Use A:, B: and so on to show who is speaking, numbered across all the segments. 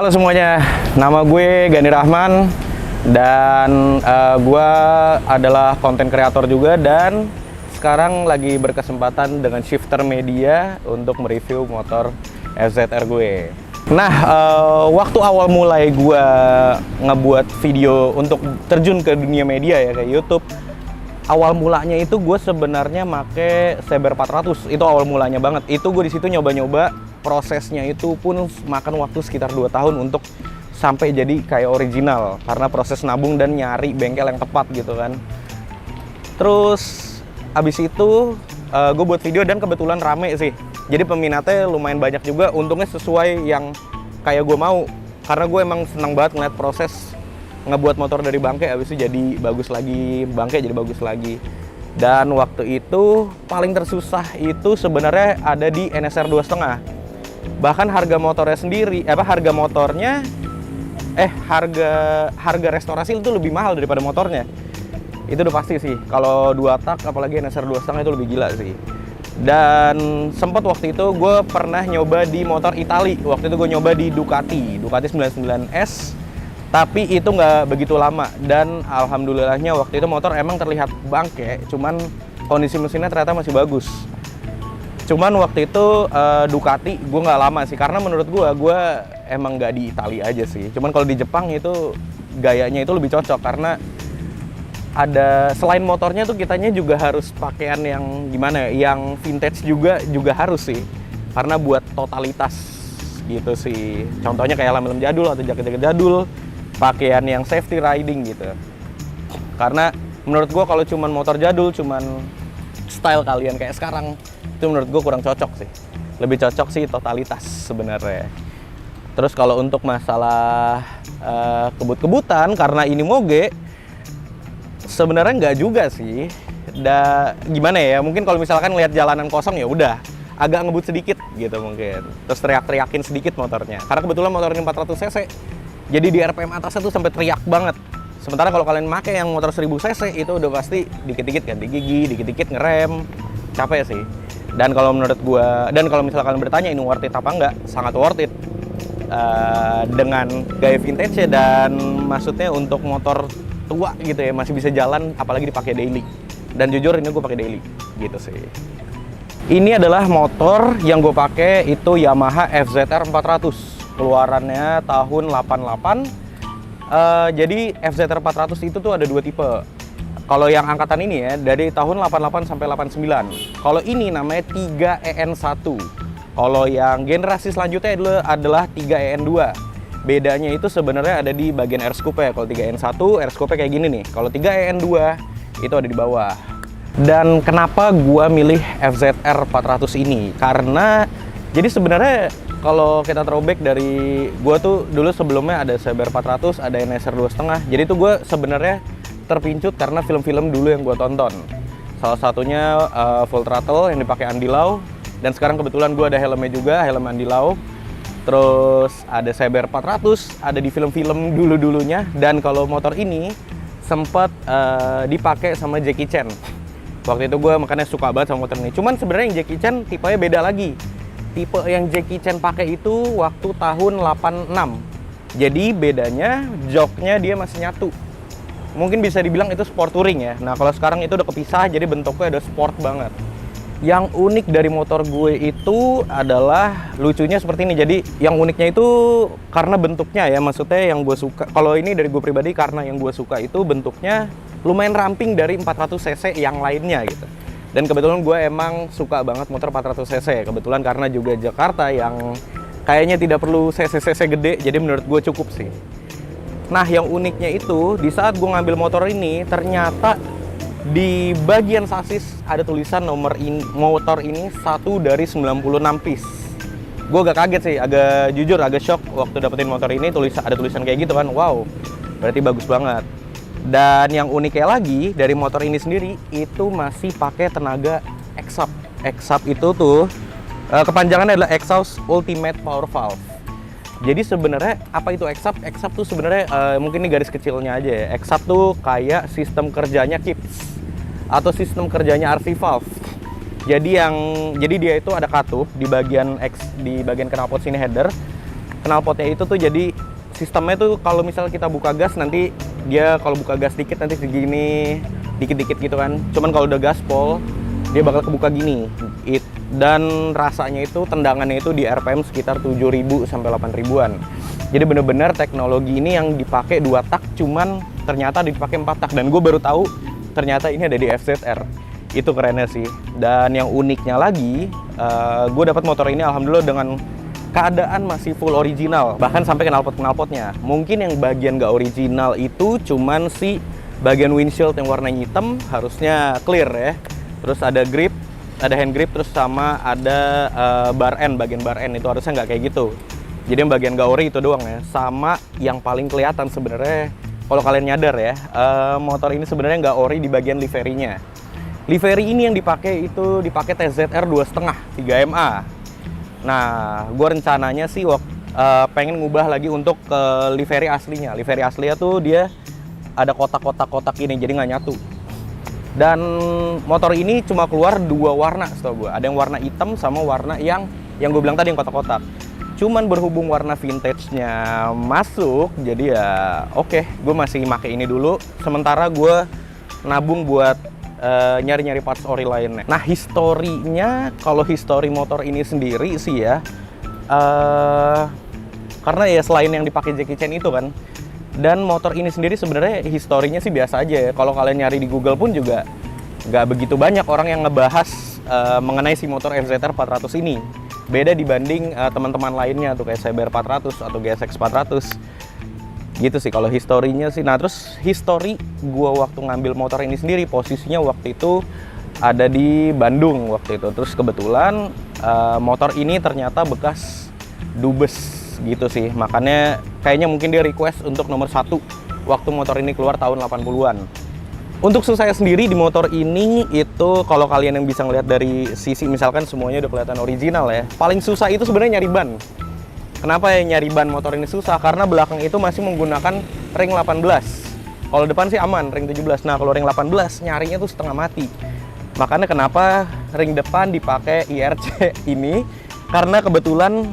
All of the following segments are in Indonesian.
A: Halo semuanya, nama gue Gani Rahman dan gue adalah konten kreator juga dan sekarang lagi berkesempatan dengan Shifter Media untuk mereview motor FZR gue. Nah, waktu awal mulai gue ngebuat video untuk terjun ke dunia media ya kayak YouTube, awal mulanya itu gue sebenarnya make Saber 400. Itu awal mulanya banget. Itu gue di situ nyoba-nyoba. Prosesnya itu pun makan waktu sekitar 2 tahun untuk sampai jadi kayak original karena proses nabung dan nyari bengkel yang tepat gitu kan. Terus abis itu gue buat video dan kebetulan rame sih. Jadi peminatnya lumayan banyak juga. Untungnya sesuai yang kayak gue mau karena gue emang senang banget ngeliat proses ngebuat motor dari bangke abis itu jadi bagus lagi, bangke jadi bagus lagi. Dan waktu itu paling tersusah itu sebenarnya ada di NSR 2,5. Bahkan harga motornya sendiri, harga restorasi itu lebih mahal daripada motornya. Itu udah pasti sih. Kalau 2 tak, apalagi NSR 2,5 itu lebih gila sih. Dan sempat waktu itu gue pernah nyoba di motor Itali. Waktu itu gue nyoba di Ducati 99S. Tapi itu nggak begitu lama. Dan alhamdulillahnya waktu itu motor emang terlihat bangke. Cuman kondisi mesinnya ternyata masih bagus. Cuman waktu itu Ducati gue nggak lama sih, karena menurut gue emang nggak di Italia aja sih. Cuman kalau di Jepang itu gayanya itu lebih cocok karena ada selain motornya tuh kitanya juga harus pakaian yang gimana ya, yang vintage juga harus sih, karena buat totalitas gitu sih. Contohnya kayak helm jadul atau jaket-jaket jadul, pakaian yang safety riding gitu. Karena menurut gue kalau cuman motor jadul, cuman style kalian kayak sekarang, itu menurut gue kurang cocok sih. Lebih cocok sih totalitas sebenarnya. Terus kalau untuk masalah kebut-kebutan karena ini moge, sebenarnya nggak juga sih. Gimana ya, mungkin kalau misalkan lihat jalanan kosong ya udah agak ngebut sedikit gitu mungkin. Terus teriak-teriakin sedikit motornya. Karena kebetulan motornya 400 cc, jadi di RPM atasnya tuh sampai teriak banget. Sementara kalau kalian pakai yang motor 1000 cc itu udah pasti dikit-dikit ganti gigi, dikit-dikit ngerem, capek sih. Dan kalau menurut gua, dan kalau misalkan kalian bertanya ini worth it apa enggak, sangat worth it. Dengan gaya vintage ya, dan maksudnya untuk motor tua gitu ya, masih bisa jalan apalagi dipakai daily. Dan jujur ini gue pakai daily gitu sih. Ini adalah motor yang gue pakai itu Yamaha FZR 400, keluarannya tahun 88. Jadi FZR 400 itu tuh ada 2 tipe. Kalau yang angkatan ini ya, dari tahun 88 sampai 89. Kalau ini namanya 3EN1. Kalau yang generasi selanjutnya adalah 3EN2. Bedanya itu sebenarnya ada di bagian air scoop ya. Kalau 3EN1, air scoop-nya kayak gini nih. Kalau 3EN2 itu ada di bawah. Dan kenapa gua milih FZR 400 ini? Karena jadi sebenarnya kalau kita throwback dari gua tuh dulu sebelumnya ada Saber 400, ada NSR 2,5. Jadi tuh gua sebenarnya terpincut karena film-film dulu yang gue tonton. Salah satunya Full Throttle yang dipakai Andy Lau, dan sekarang kebetulan gue ada helmnya juga, helm Andy Lau. Terus ada Saber 400, ada di film-film dulu-dulunya. Dan kalau motor ini sempat dipakai sama Jackie Chan. Waktu itu gue makanya suka banget sama motor ini. Cuman sebenarnya yang Jackie Chan tipenya beda lagi. Tipe yang Jackie Chan pakai itu waktu tahun 86. Jadi bedanya joknya dia masih nyatu. Mungkin bisa dibilang itu sport touring ya. Nah kalau sekarang itu udah kepisah, jadi bentuknya ada sport banget. Yang unik dari motor gue itu adalah lucunya seperti ini. Jadi yang uniknya itu karena bentuknya ya, maksudnya yang gue suka. Kalau ini dari gue pribadi, karena yang gue suka itu bentuknya lumayan ramping dari 400 cc yang lainnya gitu. Dan kebetulan gue emang suka banget motor 400 cc. Kebetulan karena juga Jakarta yang kayaknya tidak perlu cc-cc gede, jadi menurut gue cukup sih. Nah yang uniknya itu di saat gue ngambil motor ini, ternyata di bagian sasis ada tulisan motor ini 1 dari 96 piece. Gue agak kaget sih, jujur agak shock waktu dapetin motor ini, ada tulisan kayak gitu kan. Wow, berarti bagus banget. Dan yang uniknya lagi dari motor ini sendiri itu masih pakai tenaga exhaust. Exhaust itu tuh kepanjangannya adalah Exhaust Ultimate Power Valve. Jadi sebenarnya apa itu exhaust? Exhaust tuh sebenarnya mungkin ini garis kecilnya aja ya. Exhaust tuh kayak sistem kerjanya Kips atau sistem kerjanya RC valve. Jadi dia itu ada katup di bagian knalpot sini header. knalpotnya itu tuh jadi sistemnya tuh kalau misal kita buka gas nanti dia kalau buka gas dikit nanti segini dikit-dikit gitu kan. Cuman kalau udah gaspol dia bakal kebuka gini. Dan rasanya itu tendangannya itu di RPM sekitar 7.000 sampai 8.000-an. Jadi bener-bener teknologi ini yang dipakai 2 tak, cuman ternyata dipakai 4 tak. Dan gue baru tahu ternyata ini ada di FZR. Itu kerennya sih. Dan yang uniknya lagi, gue dapat motor ini alhamdulillah dengan keadaan masih full original, bahkan sampai knalpot-knalpotnya. Mungkin yang bagian gak original itu cuman si bagian windshield yang warnanya hitam harusnya clear ya. Terus ada grip, ada hand grip, terus sama ada bar end, bagian bar end itu harusnya nggak kayak gitu. Jadi yang bagian gak ori itu doang ya. Sama yang paling kelihatan sebenarnya kalau kalian nyadar ya, motor ini sebenarnya nggak ori di bagian liverinya. Livery ini yang dipakai itu dipakai TZR 2,5 3MA. Nah, gue rencananya sih pengen ngubah lagi untuk ke livery aslinya. Livery aslinya tuh dia ada kotak-kotak ini, jadi nggak nyatu. Dan motor ini cuma keluar 2 warna setahu gue. Ada yang warna hitam sama warna yang gue bilang tadi yang kotak-kotak. Cuman berhubung warna vintage-nya masuk, jadi ya oke, gue masih pakai ini dulu. Sementara gue nabung buat nyari-nyari parts ori lainnya. Nah, historinya, kalau histori motor ini sendiri sih ya, karena ya selain yang dipakai Jackie Chan itu kan, dan motor ini sendiri sebenarnya historinya sih biasa aja ya. Kalau kalian nyari di Google pun juga nggak begitu banyak orang yang ngebahas mengenai si motor FZR 400 ini. Beda dibanding teman-teman lainnya tuh kayak CBR 400 atau GSX 400. Gitu sih kalau historinya sih. Nah, terus histori gua waktu ngambil motor ini sendiri, posisinya waktu itu ada di Bandung waktu itu. Terus kebetulan motor ini ternyata bekas dubes gitu sih. Makanya kayaknya mungkin dia request untuk nomor 1 waktu motor ini keluar tahun 80-an. Untuk saya sendiri di motor ini itu kalau kalian yang bisa ngeliat dari sisi misalkan semuanya udah kelihatan original ya. Paling susah itu sebenarnya nyari ban. Kenapa ya nyari ban motor ini susah? Karena belakang itu masih menggunakan ring 18. Kalau depan sih aman, ring 17. Nah, kalau ring 18 nyarinya tuh setengah mati. Makanya kenapa ring depan dipakai IRC ini? Karena kebetulan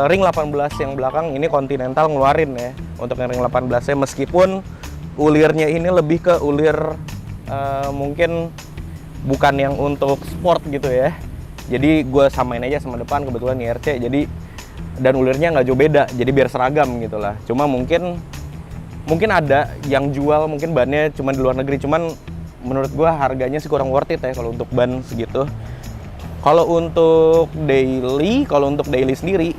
A: ring 18 yang belakang ini Continental ngeluarin ya. Untuk yang ring 18-nya meskipun ulirnya ini lebih ke ulir mungkin bukan yang untuk sport gitu ya. Jadi gue samain aja sama depan kebetulan IRC. Jadi dan ulirnya nggak jauh beda, jadi biar seragam gitu lah. Cuma mungkin ada yang jual mungkin bannya cuma di luar negeri, cuman menurut gua harganya sih kurang worth it ya kalau untuk ban segitu. Kalau untuk daily sendiri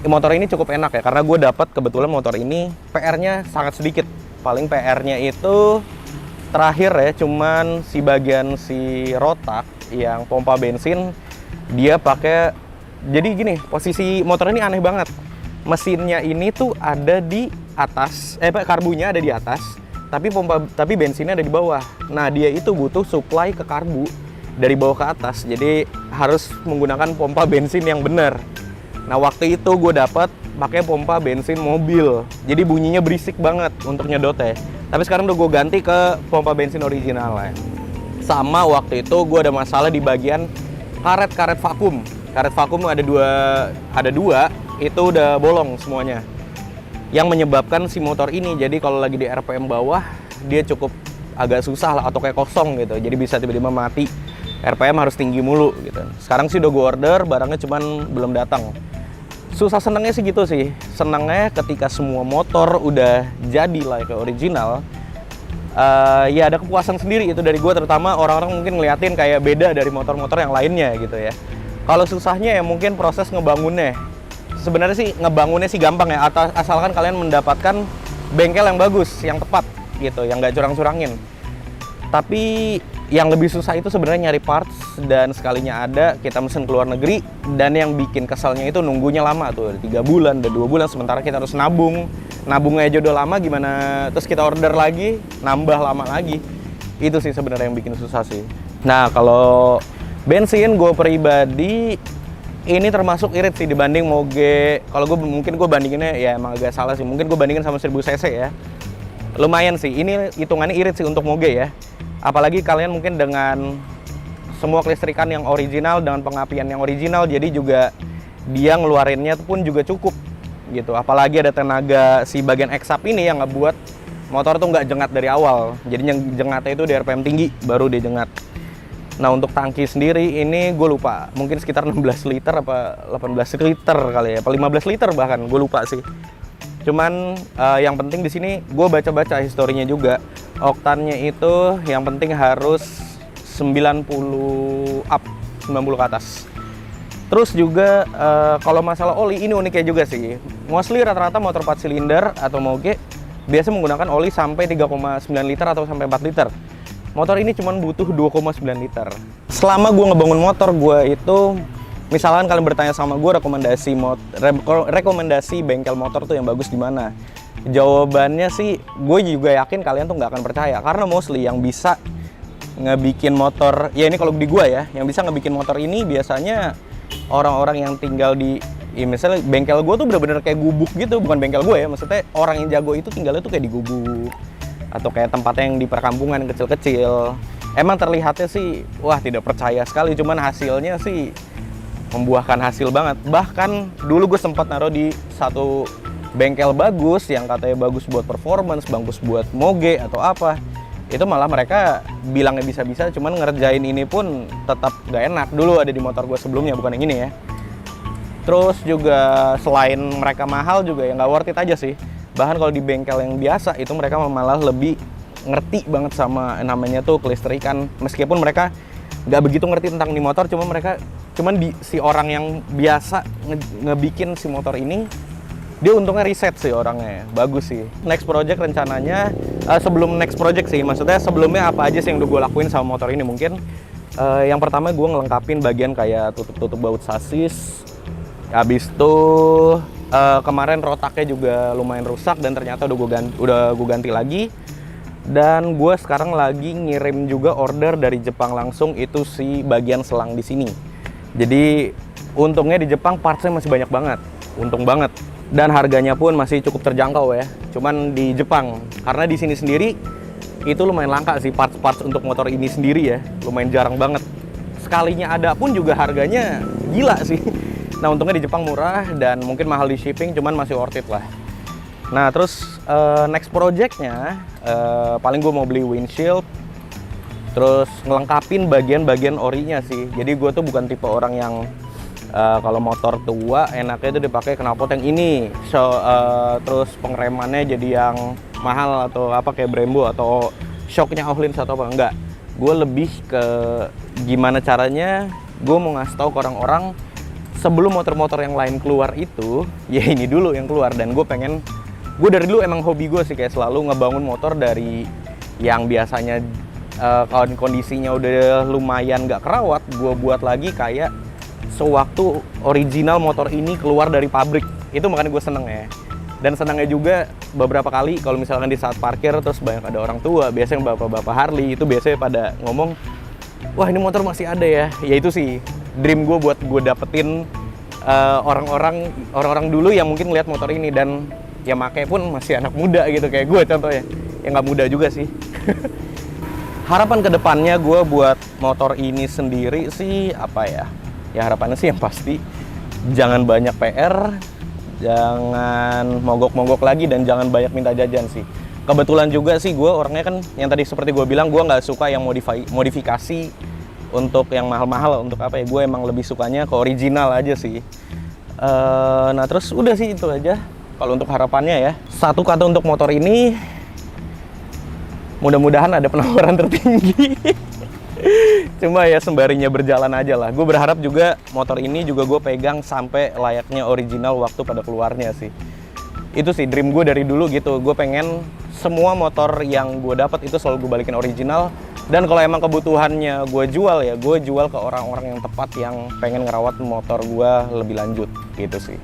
A: motor ini cukup enak ya, karena gue dapat kebetulan motor ini PR-nya sangat sedikit. Paling PR-nya itu terakhir ya, cuman si bagian si rotak yang pompa bensin dia pakai. Jadi gini, posisi motor ini aneh banget. Mesinnya ini tuh ada di atas, karbunya ada di atas, tapi bensinnya ada di bawah. Nah, dia itu butuh supply ke karbu dari bawah ke atas. Jadi harus menggunakan pompa bensin yang benar. Nah, waktu itu gue dapat pakai pompa bensin mobil. Jadi bunyinya berisik banget untuk nyedotnya. Tapi sekarang udah gue ganti ke pompa bensin original ya. Sama waktu itu gue ada masalah di bagian karet vakum. Karet vakum ada dua, itu udah bolong semuanya. Yang menyebabkan si motor ini, jadi kalau lagi di RPM bawah, dia cukup agak susah lah, atau kayak kosong gitu. Jadi bisa tiba-tiba mati, RPM harus tinggi mulu gitu. Sekarang sih udah gue order, barangnya cuman belum datang. Susah senengnya sih gitu sih. Senengnya ketika semua motor udah jadi lah kayak original, ya ada kepuasan sendiri itu dari gue, terutama orang-orang mungkin ngeliatin kayak beda dari motor-motor yang lainnya gitu ya. Kalau susahnya ya mungkin proses ngebangunnya. Sebenarnya sih ngebangunnya sih gampang ya, asalkan kalian mendapatkan bengkel yang bagus, yang tepat gitu, yang nggak curang-curangin. Tapi yang lebih susah itu sebenarnya nyari parts, dan sekalinya ada kita mesen ke luar negeri, dan yang bikin kesalnya itu nunggunya lama tuh, 3 bulan, udah 2 bulan, sementara kita harus nabungnya aja udah lama gimana, terus kita order lagi, nambah lama lagi. Itu sih sebenarnya yang bikin susah sih. Nah, kalau bensin gue pribadi ini termasuk irit sih dibanding Moge. Kalau mungkin gue bandinginnya ya emang agak salah sih. Mungkin gue bandingin sama 1000 cc ya. Lumayan sih. Ini hitungannya irit sih untuk Moge ya. Apalagi kalian mungkin dengan semua kelistrikan yang original, dengan pengapian yang original, jadi juga dia ngeluarinnya pun juga cukup. gitu. Apalagi ada tenaga si bagian eksap ini yang ngebuat motor tuh nggak jengat dari awal. Jadi yang jengatnya itu di RPM tinggi baru dia jengat. Nah untuk tangki sendiri ini gue lupa, mungkin sekitar 16 liter apa 18 liter kali ya, apa 15 liter bahkan, gue lupa sih. Cuman yang penting di sini gue baca-baca historinya juga, oktannya itu yang penting harus 90 up, 90 ke atas. Terus juga kalau masalah oli ini uniknya juga sih. Mostly rata-rata motor 4 silinder atau moge biasa menggunakan oli sampai 3,9 liter atau sampai 4 liter. Motor ini cuma butuh 2,9 liter. Selama gue ngebangun motor gue itu, misalkan kalian bertanya sama gue rekomendasi bengkel motor tuh yang bagus di mana? Jawabannya sih, gue juga yakin kalian tuh nggak akan percaya. Karena mostly yang bisa ngebikin motor, ya ini kalau di gue ya, yang bisa ngebikin motor ini biasanya orang-orang yang tinggal di, ya misalnya bengkel gue tuh bener-bener kayak gubuk gitu. Bukan bengkel gue ya, maksudnya orang yang jago itu tinggalnya tuh kayak di gubuk atau kayak tempatnya yang di perkampungan kecil-kecil. Emang terlihatnya sih, wah tidak percaya sekali, cuman hasilnya sih membuahkan hasil banget. Bahkan dulu gue sempat naruh di satu bengkel bagus yang katanya bagus buat performance, bagus buat moge atau apa. Itu malah mereka bilangnya bisa-bisa, cuman ngerjain ini pun tetap gak enak. Dulu ada di motor gue sebelumnya, bukan yang ini ya. Terus juga selain mereka mahal juga ya nggak worth it aja sih. Bahkan kalau di bengkel yang biasa itu mereka malah lebih ngerti banget sama namanya tuh kelistrikan. Meskipun mereka nggak begitu ngerti tentang di motor, cuman si orang yang biasa ngebikin si motor ini, dia untungnya riset sih orangnya, bagus sih. Next project rencananya, sebelum next project sih, maksudnya sebelumnya apa aja sih yang udah gue lakuin sama motor ini mungkin. Yang pertama gue ngelengkapin bagian kayak tutup-tutup baut sasis. Habis itu kemarin rotaknya juga lumayan rusak dan ternyata udah gue ganti lagi. Dan gue sekarang lagi ngirim juga order dari Jepang langsung itu si bagian selang di sini. Jadi untungnya di Jepang partsnya masih banyak banget, untung banget. Dan harganya pun masih cukup terjangkau ya. Cuman di Jepang, karena di sini sendiri itu lumayan langka sih parts-parts untuk motor ini sendiri ya. Lumayan jarang banget. Sekalinya ada pun juga harganya gila sih. Nah untungnya di Jepang murah dan mungkin mahal di shipping, cuman masih worth it lah. Nah terus next projectnya paling gue mau beli windshield, terus ngelengkapin bagian-bagian orinya sih. Jadi gue tuh bukan tipe orang yang kalau motor tua enaknya itu dipakai knalpot yang ini, terus pengeremannya jadi yang mahal atau apa kayak Brembo atau shocknya Ohlins atau apa, enggak. Gue lebih ke gimana caranya gue mau ngasih tahu ke orang-orang sebelum motor-motor yang lain keluar itu, ya ini dulu yang keluar. Dan gue dari dulu emang hobi gue sih kayak selalu ngebangun motor dari yang biasanya kalau kondisinya udah lumayan nggak kerawat, gue buat lagi kayak sewaktu original motor ini keluar dari pabrik. Itu makanya gue seneng ya. Dan senangnya juga beberapa kali kalau misalkan di saat parkir terus banyak ada orang tua, biasanya bapak-bapak Harley itu biasanya pada ngomong, wah ini motor masih ada ya. Ya itu sih dream gue buat gue dapetin orang-orang dulu yang mungkin lihat motor ini dan ya makanya pun masih anak muda gitu kayak gue contohnya. Ya nggak muda juga sih. Harapan kedepannya gue buat motor ini sendiri sih apa ya? Ya harapannya sih yang pasti jangan banyak PR, jangan mogok-mogok lagi, dan jangan banyak minta jajan sih. Kebetulan juga sih gue orangnya kan yang tadi seperti gue bilang, gue nggak suka yang modifikasi untuk yang mahal-mahal. Untuk apa ya, gue emang lebih sukanya ke original aja sih. Nah terus udah sih itu aja kalau untuk harapannya ya. Satu kata untuk motor ini, mudah-mudahan ada penawaran tertinggi. Cuma ya sembarinya berjalan aja lah. Gue berharap juga motor ini juga gue pegang sampai layaknya original waktu pada keluarnya sih. Itu sih dream gue dari dulu gitu. Gue pengen semua motor yang gue dapat itu selalu gue balikin original. Dan kalau emang kebutuhannya gue jual ya, gue jual ke orang-orang yang tepat yang pengen ngerawat motor gue lebih lanjut gitu sih.